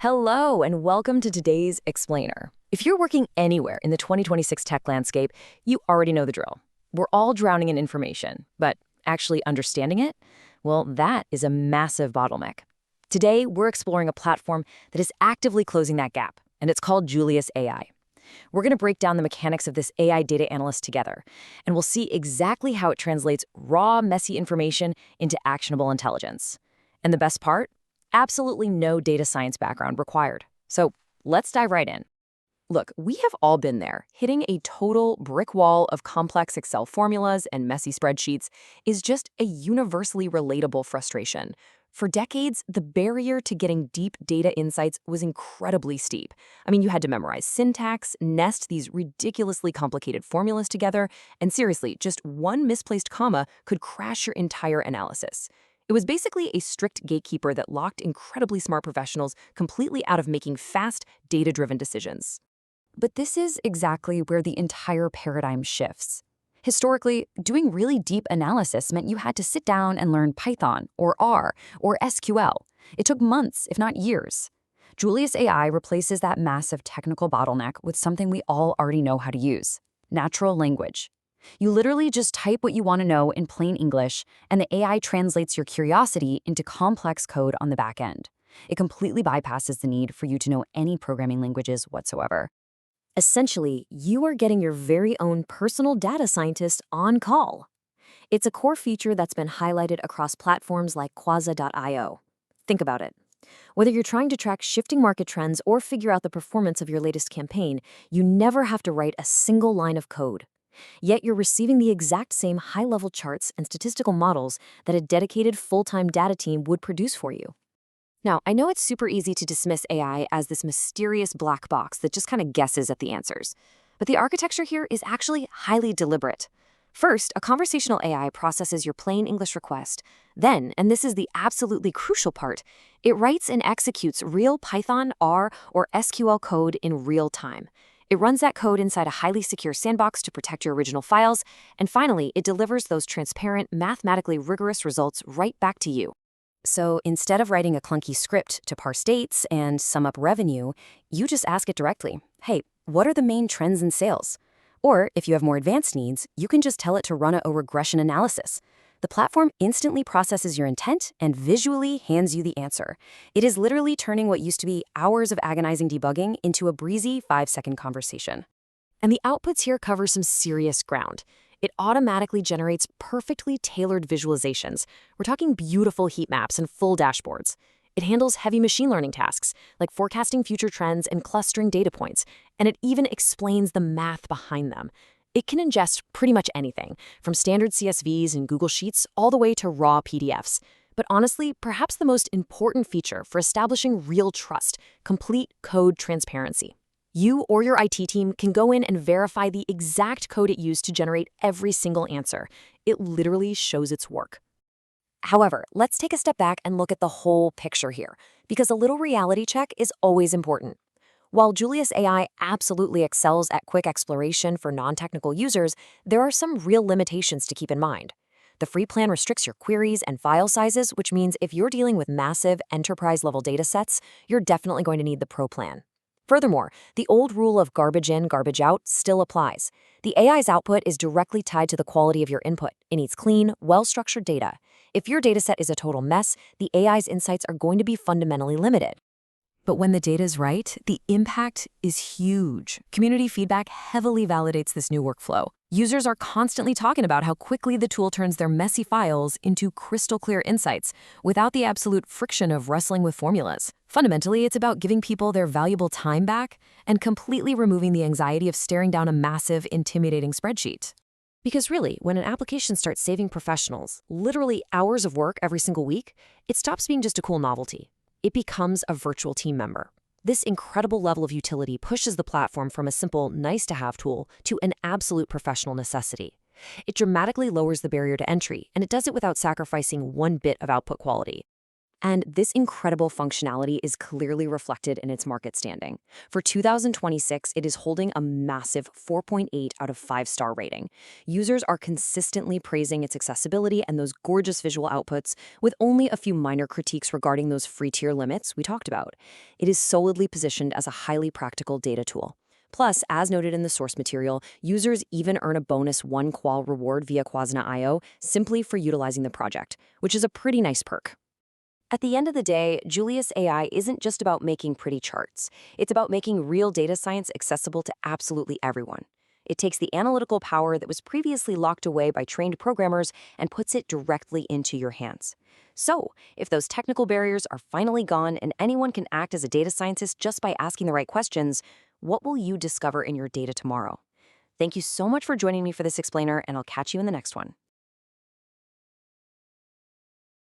Hello, and welcome to today's Explainer. If you're working anywhere in the 2026 tech landscape, you already know the drill. We're all drowning in information, but actually understanding it? Well, that is a massive bottleneck. Today, we're exploring a platform that is actively closing that gap, and it's called Julius AI. We're going to break down the mechanics of this AI data analyst together, and we'll see exactly how it translates raw, messy information into actionable intelligence. And the best part? Absolutely no data science background required. So let's dive right in. Look, we have all been there. Hitting a total brick wall of complex Excel formulas and messy spreadsheets is just a universally relatable frustration. For decades, the barrier to getting deep data insights was incredibly steep. I mean, you had to memorize syntax, nest these ridiculously complicated formulas together, and seriously, just one misplaced comma could crash your entire analysis. It was basically a strict gatekeeper that locked incredibly smart professionals completely out of making fast, data-driven decisions. But this is exactly where the entire paradigm shifts. Historically, doing really deep analysis meant you had to sit down and learn Python, or R, or SQL. It took months, if not years. Julius AI replaces that massive technical bottleneck with something we all already know how to use: natural language. You literally just type what you want to know in plain English, and the AI translates your curiosity into complex code on the back end. It completely bypasses the need for you to know any programming languages whatsoever. Essentially, you are getting your very own personal data scientist on call. It's a core feature that's been highlighted across platforms like Quasa.io. Think about it. Whether you're trying to track shifting market trends or figure out the performance of your latest campaign, you never have to write a single line of code. Yet you're receiving the exact same high-level charts and statistical models that a dedicated full-time data team would produce for you. Now, I know it's super easy to dismiss AI as this mysterious black box that just kind of guesses at the answers. But the architecture here is actually highly deliberate. First, a conversational AI processes your plain English request. Then, and this is the absolutely crucial part, it writes and executes real Python, R, or SQL code in real time. It runs that code inside a highly secure sandbox to protect your original files, and finally, it delivers those transparent, mathematically rigorous results right back to you. So instead of writing a clunky script to parse dates and sum up revenue, you just ask it directly, hey, what are the main trends in sales? Or if you have more advanced needs, you can just tell it to run a regression analysis. The platform instantly processes your intent and visually hands you the answer. It is literally turning what used to be hours of agonizing debugging into a breezy 5-second conversation. And the outputs here cover some serious ground. It automatically generates perfectly tailored visualizations. We're talking beautiful heat maps and full dashboards. It handles heavy machine learning tasks, like forecasting future trends and clustering data points, and it even explains the math behind them. It can ingest pretty much anything, from standard CSVs and Google Sheets all the way to raw PDFs. But honestly, perhaps the most important feature for establishing real trust: complete code transparency. You or your IT team can go in and verify the exact code it used to generate every single answer. It literally shows its work. However, let's take a step back and look at the whole picture here, because a little reality check is always important. While Julius AI absolutely excels at quick exploration for non-technical users, there are some real limitations to keep in mind. The free plan restricts your queries and file sizes, which means if you're dealing with massive enterprise-level datasets, you're definitely going to need the Pro plan. Furthermore, the old rule of garbage in, garbage out still applies. The AI's output is directly tied to the quality of your input. It needs clean, well-structured data. If your dataset is a total mess, the AI's insights are going to be fundamentally limited. But when the data is right, the impact is huge. Community feedback heavily validates this new workflow. Users are constantly talking about how quickly the tool turns their messy files into crystal clear insights without the absolute friction of wrestling with formulas. Fundamentally, it's about giving people their valuable time back and completely removing the anxiety of staring down a massive, intimidating spreadsheet. Because really, when an application starts saving professionals literally hours of work every single week, it stops being just a cool novelty. It becomes a virtual team member. This incredible level of utility pushes the platform from a simple, nice-to-have tool to an absolute professional necessity. It dramatically lowers the barrier to entry, and it does it without sacrificing one bit of output quality. And this incredible functionality is clearly reflected in its market standing. For 2026, it is holding a massive 4.8 out of 5-star rating. Users are consistently praising its accessibility and those gorgeous visual outputs, with only a few minor critiques regarding those free tier limits we talked about. It is solidly positioned as a highly practical data tool. Plus, as noted in the source material, users even earn a bonus 1 qual reward via Quasa.io simply for utilizing the project, which is a pretty nice perk. At the end of the day, Julius AI isn't just about making pretty charts. It's about making real data science accessible to absolutely everyone. It takes the analytical power that was previously locked away by trained programmers and puts it directly into your hands. So, if those technical barriers are finally gone and anyone can act as a data scientist just by asking the right questions, what will you discover in your data tomorrow? Thank you so much for joining me for this explainer, and I'll catch you in the next one.